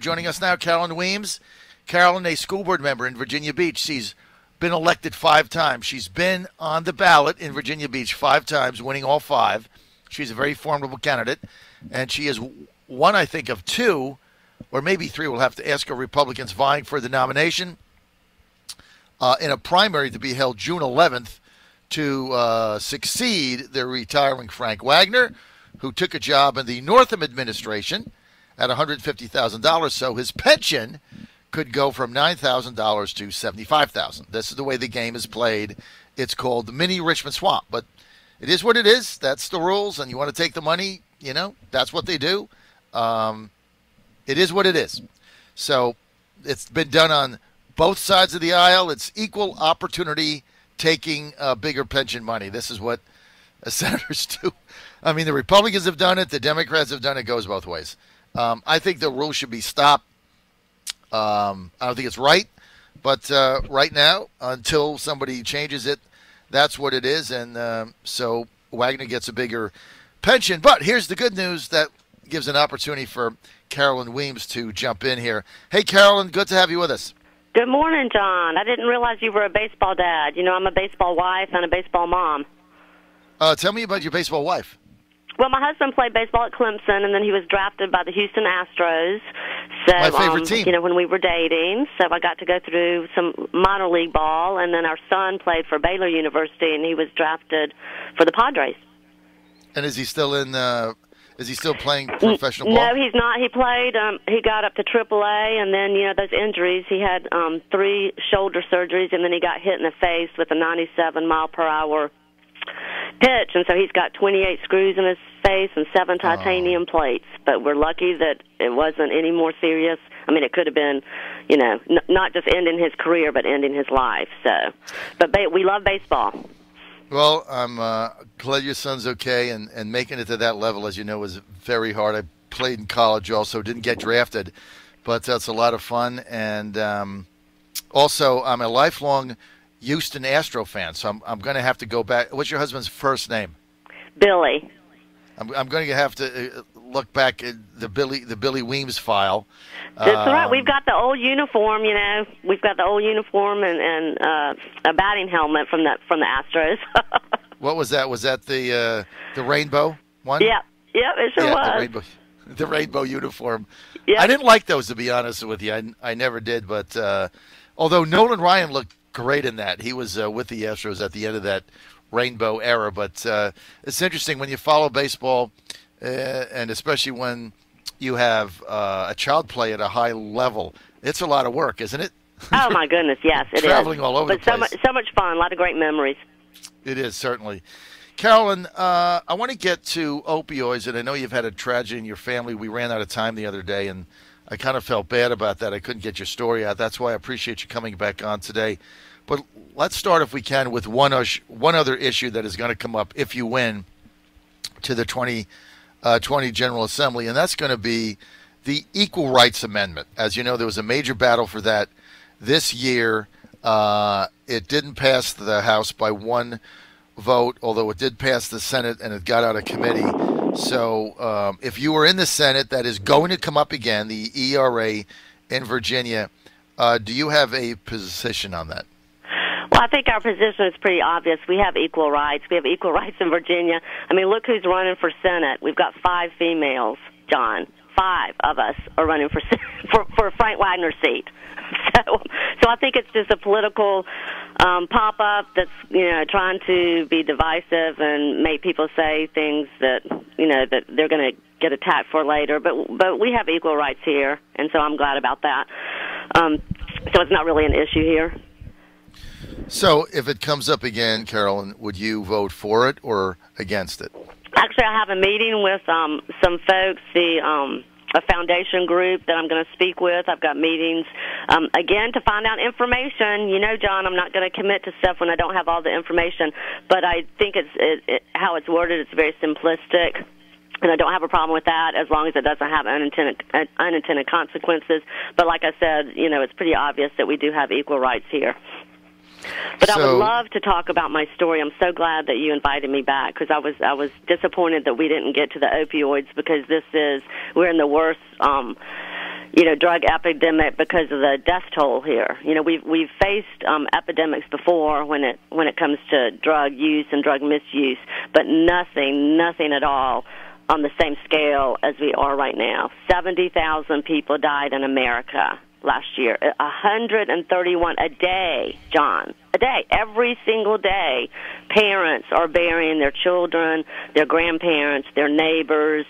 Joining us now, Carolyn Weems. Carolyn, a school board member in Virginia Beach. She's been elected 5 times. She's been on the ballot in Virginia Beach 5 times, winning all 5. She's a very formidable candidate, and she is one, I think, of 2, or maybe 3, we'll have to ask her, Republicans vying for the nomination in a primary to be held June 11th to succeed the retiring Frank Wagner, who took a job in the Northam administration at $150,000. So his pension could go from $9,000 to $75,000. This is the way the game is played. It's called the mini Richmond Swamp, but it is what it is. That's the rules, and you want to take the money, you know, that's what they do. It is what it is. So it's been done on both sides of the aisle. It's equal opportunity taking bigger pension money. This is what senators do. I mean, the Republicans have done it. The Democrats have done it. It goes both ways. I think the rule should be stopped. I don't think it's right. But right now, until somebody changes it, that's what it is. And so Wagner gets a bigger pension. But here's the good news that gives an opportunity for Carolyn Weems to jump in here. Hey, Carolyn, good to have you with us. Good morning, John. I didn't realize you were a baseball dad. You know, I'm a baseball wife and a baseball mom. Tell me about your baseball wife. Well, my husband played baseball at Clemson, and then he was drafted by the Houston Astros. So, my favorite team. You know, when we were dating, so I got to go through some minor league ball, and then our son played for Baylor University, and he was drafted for the Padres. And is he still in? Is he still playing professional ball? No, he's not. He played. He got up to AAA, and then you know those injuries. He had 3 shoulder surgeries, and then he got hit in the face with a 97-mile-per-hour pitch, and so he's got 28 screws in his face and 7 titanium plates. But we're lucky that it wasn't any more serious. I mean, it could have been, you know, not just ending his career, but ending his life. So, but we love baseball. Well, I'm glad your son's okay, and making it to that level, as you know, was very hard. I played in college also, didn't get drafted, but that's a lot of fun. And also, I'm a lifelong Houston Astro fan, so I'm going to have to go back. What's your husband's first name? Billy. I'm going to have to look back at the Billy Weems file. That's all right. We've got the old uniform, you know. We've got the old uniform and a batting helmet from the Astros. What was that? Was that the rainbow one? Yeah, it sure was. The rainbow uniform. Yep. I didn't like those, to be honest with you. I never did, but although Nolan Ryan looked great in that. He was with the Astros at the end of that rainbow era. But it's interesting when you follow baseball, and especially when you have a child play at a high level. It's a lot of work, isn't it? Oh, my goodness, yes, it Traveling is. all over the place. So much fun, a lot of great memories. It is, certainly. Carolyn, I want to get to opioids, and I know you've had a tragedy in your family. We ran out of time the other day, and I kind of felt bad about that. I couldn't get your story out. That's why I appreciate you coming back on today. But let's start, if we can, with one other issue that is going to come up if you win to the 2020 General Assembly, and that's going to be the Equal Rights Amendment. As you know, there was a major battle for that this year. It didn't pass the House by 1 vote, although it did pass the Senate, and it got out of committee. So if you were in the Senate, that is going to come up again, the ERA in Virginia. Do you have a position on that? Well, I think our position is pretty obvious. We have equal rights. We have equal rights in Virginia. I mean, look who's running for Senate. We've got 5 females, John. 5 of us are running for Frank Wagner's seat. So I think it's just a political pop-up that's, you know, trying to be divisive and make people say things that, you know, that they're going to get attacked for later. But we have equal rights here, and so I'm glad about that. So it's not really an issue here. So if it comes up again, Carolyn, would you vote for it or against it? Actually, I have a meeting with some folks, a foundation group that I'm going to speak with. I've got meetings, again, to find out information. You know, John, I'm not going to commit to stuff when I don't have all the information, but I think how it's worded, it's very simplistic. And I don't have a problem with that as long as it doesn't have unintended consequences. But like I said, you know, it's pretty obvious that we do have equal rights here. But I would love to talk about my story. I'm so glad that you invited me back because I was disappointed that we didn't get to the opioids because we're in the worst drug epidemic because of the death toll here. We've faced epidemics before when it comes to drug use and drug misuse, but nothing at all on the same scale as we are right now. 70,000 people died in America last year. 131 a day, John. A day. Every single day, parents are burying their children, their grandparents, their neighbors,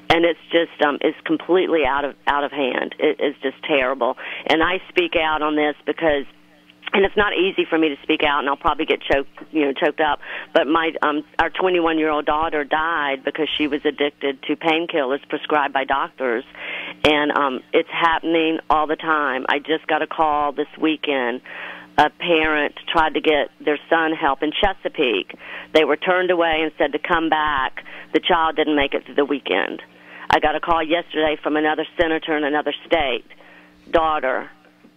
and it's just it's completely out of hand. It is just terrible. And I speak out on this because, and it's not easy for me to speak out, and I'll probably get choked up. But our 21-year-old daughter died because she was addicted to painkillers prescribed by doctors, and it's happening all the time. I just got a call this weekend. A parent tried to get their son help in Chesapeake. They were turned away and said to come back. The child didn't make it through the weekend. I got a call yesterday from another senator in another state. Daughter,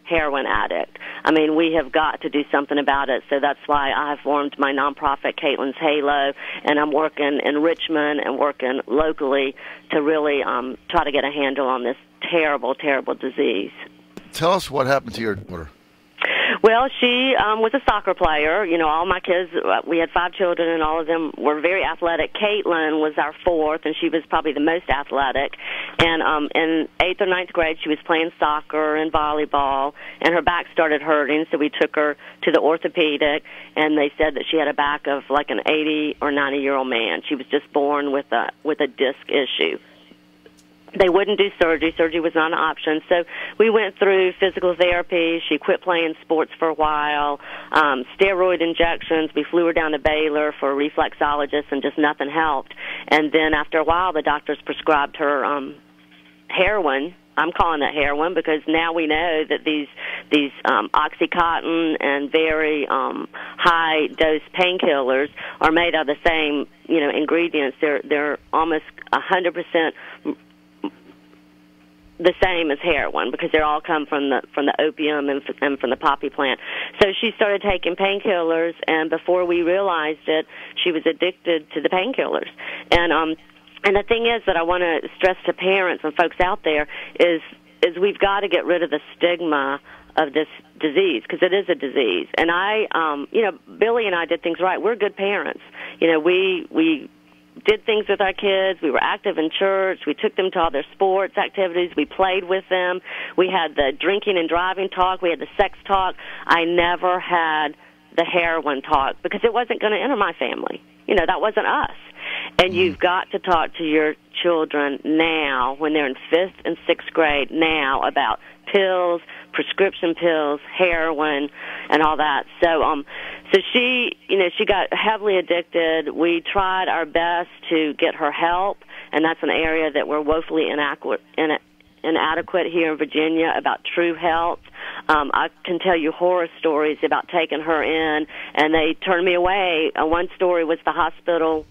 heroin addict. I mean, we have got to do something about it, so that's why I have formed my nonprofit, Caitlin's Halo, and I'm working in Richmond and working locally to really try to get a handle on this terrible, terrible disease. Tell us what happened to your daughter. Well, she was a soccer player. All my kids, we had 5 children, and all of them were very athletic. Caitlin was our 4th, and she was probably the most athletic. And in 8th or 9th grade, she was playing soccer and volleyball, and her back started hurting, so we took her to the orthopedic, and they said that she had a back of like an 80 or 90-year-old man. She was just born with a disc issue. They wouldn't do surgery. Surgery was not an option. So we went through physical therapy. She quit playing sports for a while, steroid injections. We flew her down to Baylor for a reflexologist, and just nothing helped. And then after a while, the doctors prescribed her heroin. I'm calling it heroin because now we know that these Oxycontin and very high-dose painkillers are made of the same ingredients. They're almost 100% the same as heroin because they all come from the opium and from the poppy plant. So she started taking painkillers, and before we realized it, she was addicted to the painkillers. And the thing is that I want to stress to parents and folks out there is we've got to get rid of the stigma of this disease because it is a disease. And Billy and I did things right. We're good parents. We did things with our kids. We were active in church. We took them to all their sports activities. We played with them. We had the drinking and driving talk. We had the sex talk. I never had the heroin talk because it wasn't going to enter my family. That wasn't us. And you've got to talk to your children now when they're in 5th and 6th grade now about pills, prescription pills, heroin, and all that. So she got heavily addicted. We tried our best to get her help, and that's an area that we're woefully inadequate here in Virginia about true health. I can tell you horror stories about taking her in, and they turned me away. One story was the hospital,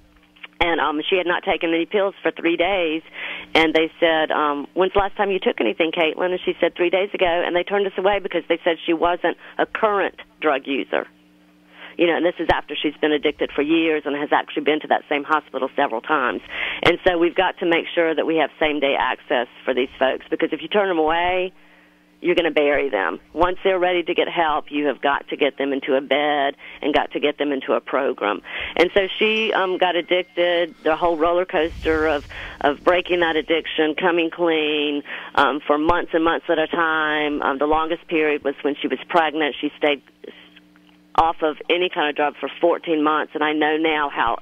and she had not taken any pills for 3 days, and they said, when's the last time you took anything, Caitlin? And she said 3 days ago, and they turned us away because they said she wasn't a current drug user. And this is after she's been addicted for years and has actually been to that same hospital several times. And so we've got to make sure that we have same-day access for these folks because if you turn them away, you're going to bury them. Once they're ready to get help, you have got to get them into a bed and got to get them into a program. And so she got addicted, the whole roller coaster of breaking that addiction, coming clean for months and months at a time. The longest period was when she was pregnant. She stayed off of any kind of drug for 14 months, and I know now how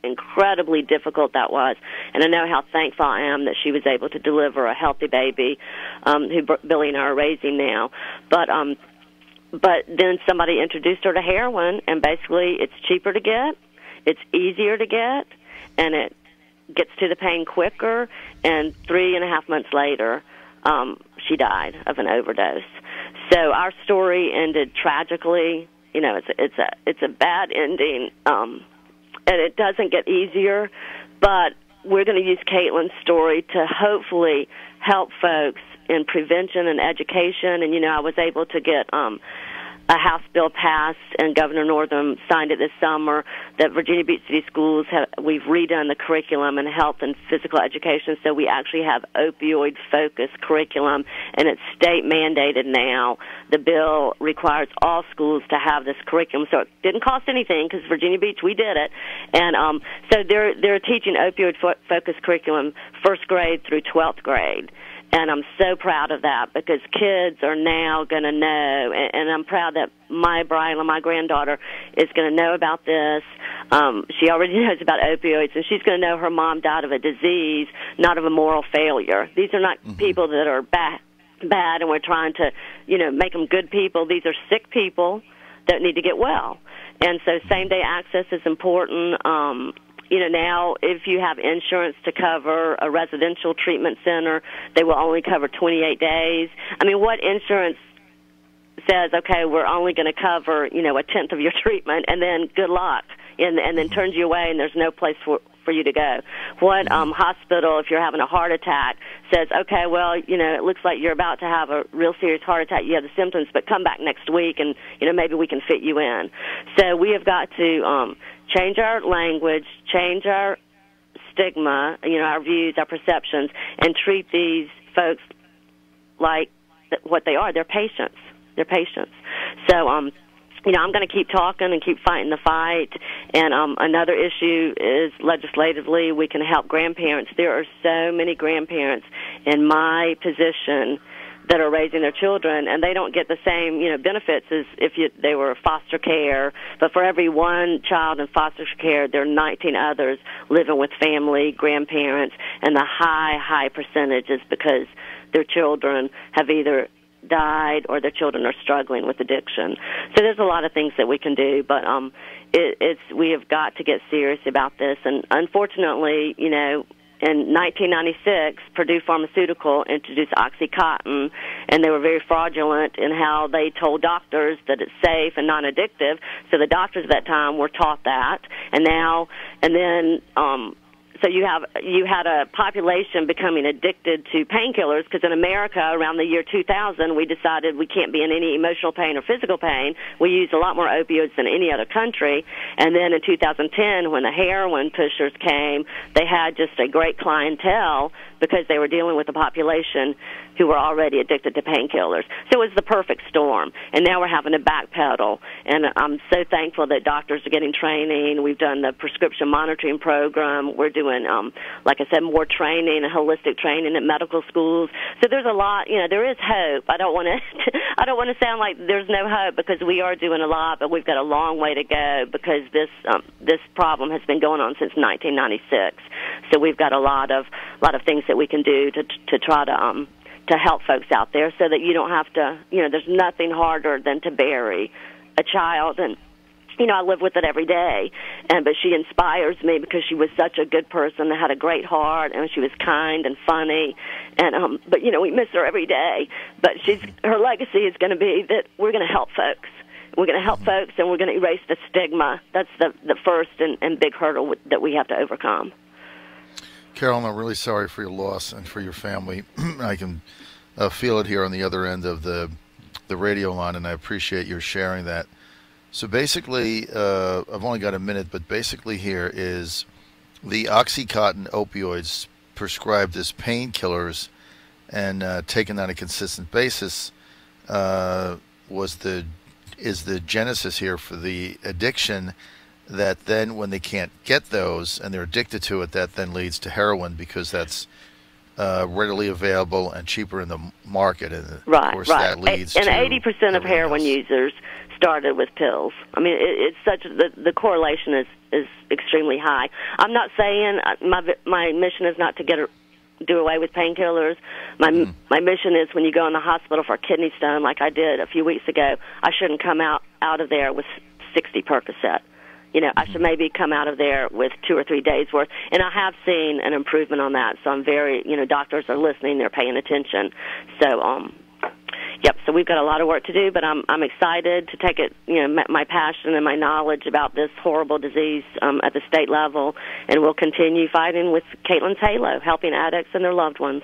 incredibly difficult that was, and I know how thankful I am that she was able to deliver a healthy baby who Billy and I are raising now. But then somebody introduced her to heroin, and basically it's cheaper to get, it's easier to get, and it gets to the pain quicker, and 3.5 months later she died of an overdose. So our story ended tragically. It's a bad ending, and it doesn't get easier, but we're going to use Caitlin's story to hopefully help folks in prevention and education. And, I was able to get a a House bill passed, and Governor Northam signed it this summer, that Virginia Beach City Schools we've redone the curriculum in health and physical education, so we actually have opioid-focused curriculum, and it's state mandated now. The bill requires all schools to have this curriculum, so it didn't cost anything because Virginia Beach, we did it, and so they're teaching opioid-focused curriculum first grade through 12th grade. And I'm so proud of that because kids are now going to know, and I'm proud that my Bryla, my granddaughter, is going to know about this. She already knows about opioids, and she's going to know her mom died of a disease, not of a moral failure. These are not people that are bad, and we're trying to, make them good people. These are sick people that need to get well. And so same-day access is important. Now if you have insurance to cover a residential treatment center, they will only cover 28 days. I mean, what insurance says, okay, we're only going to cover, a tenth of your treatment, and then good luck, and then turns you away and there's no place for you to go? What hospital, if you're having a heart attack, says, okay, well, it looks like you're about to have a real serious heart attack, you have the symptoms, but come back next week and, maybe we can fit you in. So we have got to change our language, change our stigma, our views, our perceptions, and treat these folks like what they are. They're patients. They're patients. So, I'm going to keep talking and keep fighting the fight. And another issue is legislatively we can help grandparents. There are so many grandparents in my position that are raising their children, and they don't get the same, benefits as if they were foster care. But for every one child in foster care, there are 19 others living with family, grandparents, and the high percentage is because their children have either died or their children are struggling with addiction. So there's a lot of things that we can do, but we have got to get serious about this. And unfortunately, in 1996, Purdue Pharmaceutical introduced OxyContin, and they were very fraudulent in how they told doctors that it's safe and non-addictive. So the doctors at that time were taught that, so you had a population becoming addicted to painkillers because in America around the year 2000 we decided we can't be in any emotional pain or physical pain. We used a lot more opioids than any other country. And then in 2010 when the heroin pushers came, they had just a great clientele because they were dealing with a population who were already addicted to painkillers. So it was the perfect storm. And now we're having to backpedal. And I'm so thankful that doctors are getting training. We've done the prescription monitoring program. We're doing, like I said, more training and holistic training at medical schools. So there's a lot, there is hope. I don't want to sound like there's no hope because we are doing a lot, but we've got a long way to go because this problem has been going on since 1996. So we've got a lot of things that we can do to try to help folks out there so that you don't have to, there's nothing harder than to bury a child. And, I live with it every day. But she inspires me because she was such a good person that had a great heart, and she was kind and funny. And, but, we miss her every day. But her legacy is going to be that we're going to help folks. We're going to help folks, and we're going to erase the stigma. That's the first and big hurdle that we have to overcome. Carolyn, I'm really sorry for your loss and for your family. I can feel it here on the other end of the radio line, and I appreciate your sharing that. So basically, I've only got a minute, but basically here is the OxyContin opioids prescribed as painkillers and taken on a consistent basis is the genesis here for the addiction. That then when they can't get those and they're addicted to it, that then leads to heroin because that's readily available and cheaper in the market. And of course that leads and to 80% of heroin users started with pills. I mean, it's such the correlation is extremely high. I'm not saying my mission is not to do away with painkillers. My mission is when you go in the hospital for a kidney stone, like I did a few weeks ago, I shouldn't come out of there with 60 Percocet. I should maybe come out of there with 2 or 3 days worth. And I have seen an improvement on that. So I'm very, doctors are listening, they're paying attention. So, so we've got a lot of work to do, but I'm excited to take it, my passion and my knowledge about this horrible disease at the state level, and we'll continue fighting with Caitlin's Halo, helping addicts and their loved ones.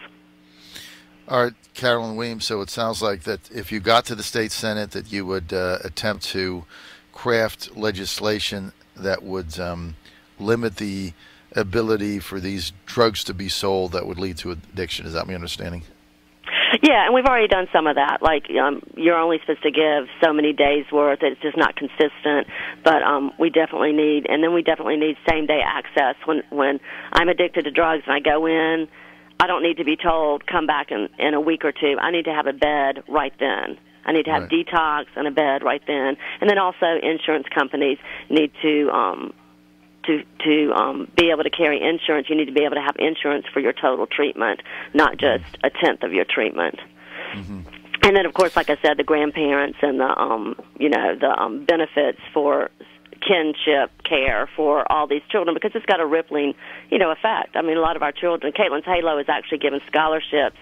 All right, Carolyn Weems, so it sounds like that if you got to the state Senate that you would attempt to craft legislation that would limit the ability for these drugs to be sold that would lead to addiction. Is that my understanding? Yeah, and we've already done some of that. Like, you're only supposed to give so many days' worth. It's just not consistent. But we definitely need, and then we definitely need same-day access. When I'm addicted to drugs and I go in, I don't need to be told, come back in a week or two. I need to have a bed right then. I need to have detox and a bed right then. And then also insurance companies need to be able to carry insurance. You need to be able to have insurance for your total treatment, not just a tenth of your treatment. Mm-hmm. And then, of course, like I said, the grandparents and the benefits for kinship care for all these children, because it's got a rippling, effect. I mean, a lot of our children, Caitlin's Halo is actually giving scholarships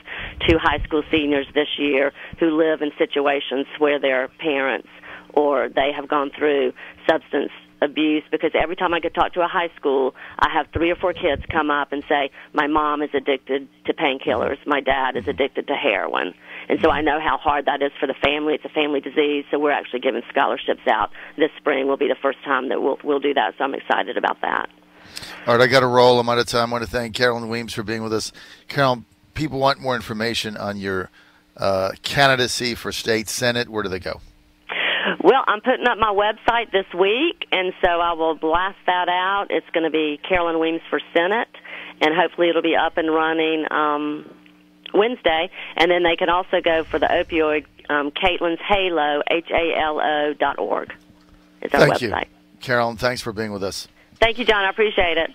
to high school seniors this year who live in situations where their parents or they have gone through substance abuse, because every time I get to talk to a high school, I have 3 or 4 kids come up and say, my mom is addicted to painkillers, my dad is addicted to heroin. And so I know how hard that is for the family. It's a family disease, so we're actually giving scholarships out. This spring will be the first time that we'll do that, so I'm excited about that. All right, I got to roll. I'm out of time. I want to thank Carolyn Weems for being with us. Carolyn, people want more information on your candidacy for state Senate. Where do they go? Well, I'm putting up my website this week, and so I will blast that out. It's going to be Carolyn Weems for Senate, and hopefully it'll be up and running Wednesday. And then they can also go for the opioid, Caitlin's Halo, HALO.org. It's our website. Thank you. Carolyn, thanks for being with us. Thank you, John. I appreciate it.